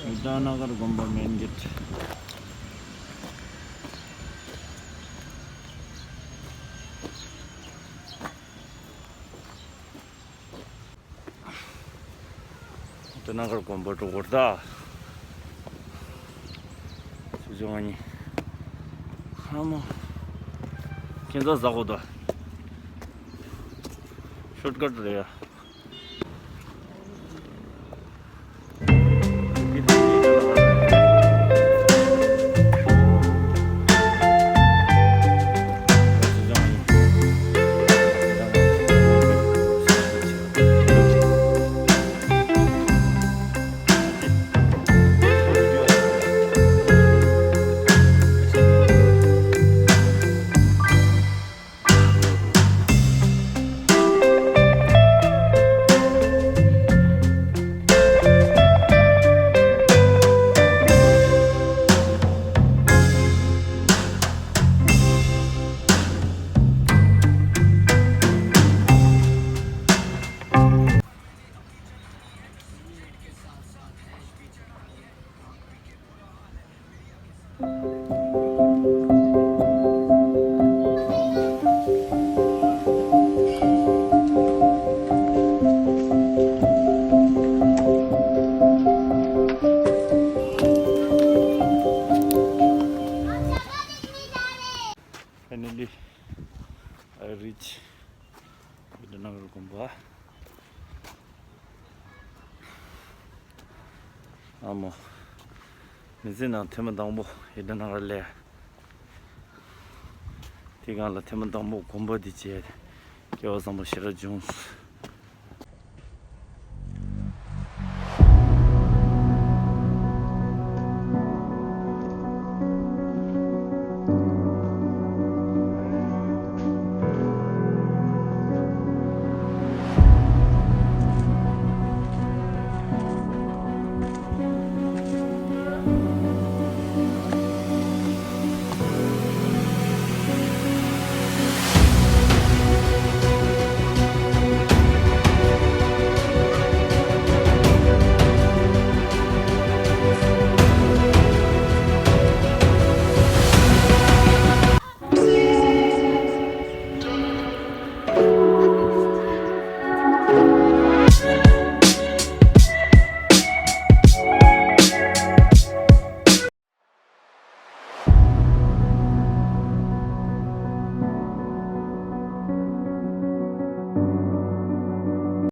Itanagar Gomba main gate. Itanagar Gomba to Gorda. Sujoni. Hamo. Kinda Zagoda. Shortcut there. Finally, I reach Itanagar Gomba. Amo, Nizina Temandambo, Itanagar Le. Tigala Temandambo Gomba di Jet, Kiosamo Shira Jones.